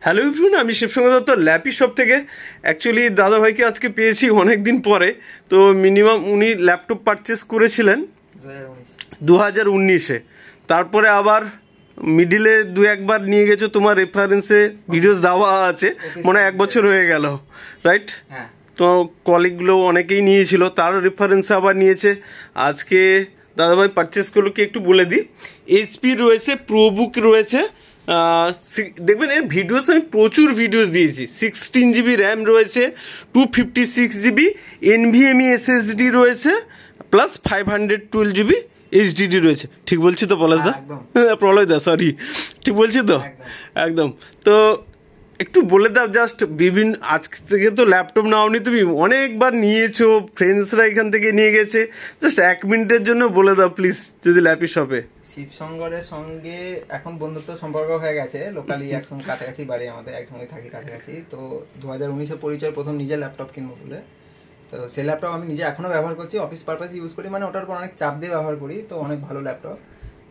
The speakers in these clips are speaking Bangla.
হ্যালো এভরিওয়ান, আমি শিবসঙ্গ দত্ত ল্যাপি শপ থেকে। অ্যাকচুয়ালি দাদাভাইকে আজকে পেয়েছি অনেক দিন পরে। তো মিনিমাম উনি ল্যাপটপ পারচেস করেছিলেন 2019-এ, তারপরে আবার মিডিলে দু একবার নিয়ে গেছো, তোমার রেফারেন্সে ভিডিওস দেওয়া আছে, মনে হয় 1 বছর হয়ে গেল, রাইট? তো কলিগগুলো অনেকেই নিয়েছিল, তার রেফারেন্সে আবার নিয়েছে। আজকে দাদাভাই পারচেস করলো কি একটু বলে দিই। এইচপি রয়েছে, প্রোবুক রয়েছে, দেখবেন এর ভিডিওস আমি প্রচুর ভিডিওস দিয়েছি। 16 জিবি র্যাম রয়েছে, 256 জিবি NVMe SSD রয়েছে, প্লাস 512 জিবি HDD রয়েছে। ঠিক বলছি তো পলাশদা? প্রলয়দা, সরি, ঠিক বলছি তো? একদম। তো একটু বলে দাও জাস্ট, বিভিন্ন আজ থেকে তো ল্যাপটপ নাওনি তুমি, অনেকবার নিয়েছো, ফ্রেন্ডসরা এখান থেকে নিয়ে গেছে, জাস্ট 1 মিনিটের জন্য বলে দাও প্লিজ, যদি ল্যাপি শপে। শিবশঙ্করের সঙ্গে এখন বন্ধুত্ব সম্পর্ক হয়ে গেছে, লোকালি একসঙ্গে কাছাকাছি বাড়ি, আমাদের একসঙ্গে থাকি কাছাকাছি। তো 2019-এ পরিচয়, প্রথম নিজের ল্যাপটপ কিনবো বলে। তো সেই ল্যাপটপ আমি নিজে এখনও ব্যবহার করছি, অফিস পারপাসে ইউজ করি, মানে ওটার উপর অনেক চাপ দিয়ে ব্যবহার করি, তো অনেক ভালো ল্যাপটপ।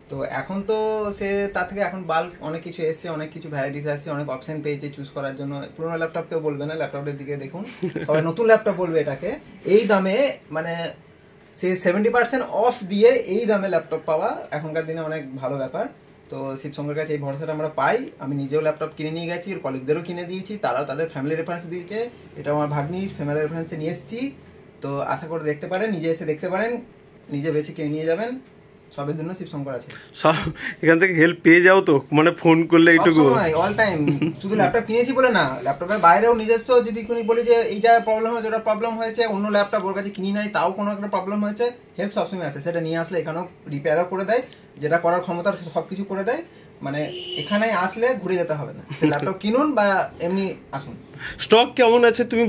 তো এখন তো সে তার থেকে এখন বাল্ক অনেক কিছু এসছে, অনেক কিছু ভ্যারাইটিস আসছে, অনেক অপশন পেয়েছে চুজ করার জন্য। পুরোনো ল্যাপটপ কেউ বলবে না, ল্যাপটপের দিকে দেখুন, সবাই নতুন ল্যাপটপ বলবে এটাকে। এই দামে মানে সে 70% অফ দিয়ে এই দামে ল্যাপটপ পাওয়া এখনকার দিনে অনেক ভালো ব্যাপার। তো শিবসঙ্গের কাছে এই ভরসাটা আমরা পাই। আমি নিজেও ল্যাপটপ কিনে নিয়ে গেছি, কলিগদেরও কিনে দিয়েছি, তারাও তাদের ফ্যামিলি রেফারেন্স দিয়েছে। এটা আমার ভাগ্নি ফ্যামিলি রেফারেন্সে নিয়ে এসেছি। তো আশা করে দেখতে পারেন, নিজে এসে দেখতে পারেন, নিজে বেছে কিনে নিয়ে যাবেন। সবের জন্য শিবশঙ্কর আছে, সব এখান থেকে হেল্প পেয়ে যাও তো, মানে ফোন করলে এইটুকু অল টাইম। শুধু ল্যাপটপ কিনেছি বলে না, ল্যাপটপের বাইরেও নিজস্ব যদি কোনো বলি যে এইটা প্রবলেম হয়েছে, ওটা প্রবলেম হয়েছে, অন্য ল্যাপটপ ওর কাছে কিনি নাই, তাও কোনো একটা প্রবলেম হয়েছে, হেল্প সবসময় আসে। সেটা নিয়ে আসলে এখানেও রিপেয়ারও করে দেয়, যেটা করার ক্ষমতা সব কিছু করে দেয়। মানে এখানে আসলে ঘুরে যেতে হবে না, ল্যাপটপ কিনুন বা এমনি আসুন। স্টক কেমন আছে তুমি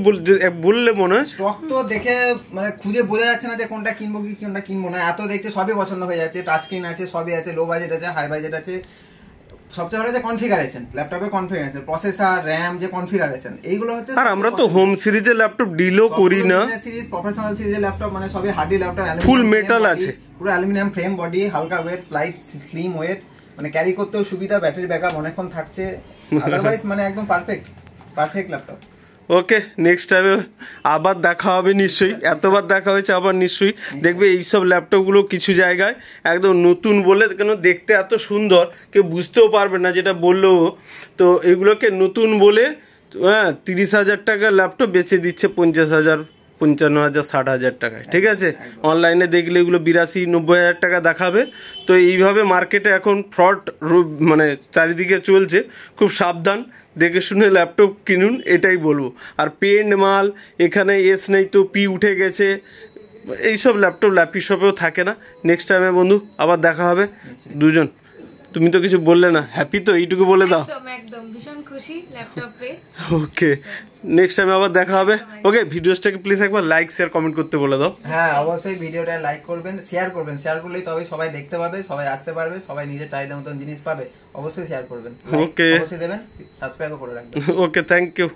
বললে মনে হয়? স্টক তো দেখে মানে খুঁজে বোঝা যাচ্ছে না যে কোনটা কিনবো কি কোনটা কিনবো না, এত দেখছে সবই পছন্দ হয়ে যাচ্ছে। টাচ স্ক্রিন আছে, সবই আছে, লো বাজেট আছে, হাই বাজেট আছে। সবচেয়ে ভালো যে কনফিগারেশন, ল্যাপটপের কনফিগারেশন, প্রসেসর, র্যাম, যে কনফিগারেশন, এইগুলো হচ্ছে। আর আমরা তো হোম সিরিজের ল্যাপটপ ডিলও করি না, সিরিজ প্রফেশনাল সিরিজের ল্যাপটপ মানে সবই হার্ডি ল্যাপটপ, ফুল মেটাল আছে, পুরো অ্যালুমিনিয়াম ফ্রেম বডি, হালকা ওয়েট, লাইট স্লিম ওয়েট, মানে ক্যারি করতেও সুবিধা, ব্যাটারি ব্যাকআপ অনেকক্ষণ থাকছে। আদারওয়াইজ মানে একদম পারফেক্ট ল্যাপটপ। ওকে, নেক্সট টাইমে আবার দেখা হবে নিশ্চয়ই, এতবার দেখা হয়েছে, আবার নিশ্চয়ই দেখবে এইসব ল্যাপটপগুলো কিছু জায়গায় একদম নতুন বলে, কেন দেখতে এত সুন্দর কেউ বুঝতেও পারবে না যেটা বললেও। তো এগুলোকে নতুন বলে 30,000 টাকার ল্যাপটপ বেচে দিচ্ছে 50,000, 55,000, 60,000 টাকায়, ঠিক আছে? অনলাইনে দেখলে এগুলো 82-90,000 টাকা দেখাবে। তো এইভাবে মার্কেটে এখন ফ্রড মানে চারিদিকে চলছে, খুব সাবধান, দেখে শুনে ল্যাপটপ কিনুন, এটাই বলবো। আর পেন্ট মাল এখানে এস নেই তো পি উঠে গেছে, এইসব ল্যাপটপ ল্যাপি শপেও থাকে না। নেক্সট টাইমে বন্ধু আবার দেখা হবে দুজন। তুমি তো কিছু বললে না, হ্যাপি তো, এইটুকু বলে দাও। একদম ভীষণ খুশি ল্যাপটপে। ওকে, নেক্সট টাইমে আবার দেখা হবে। ওকে, ভিডিওসটাকে প্লিজ একবার লাইক শেয়ার কমেন্ট করতে বলে দাও। হ্যাঁ, অবশ্যই ভিডিওটা লাইক করবেন, শেয়ার করবেন। শেয়ার করলেই তবে সবাই দেখতে পাবে, সবাই আসতে পারবে, সবাই নিজের চাহিদা মতন জিনিস পাবে। অবশ্যই শেয়ার করবেন, ওকে, অবশ্যই দেবেন, সাবস্ক্রাইবও করে রাখবেন। ওকে, থ্যাংক ইউ।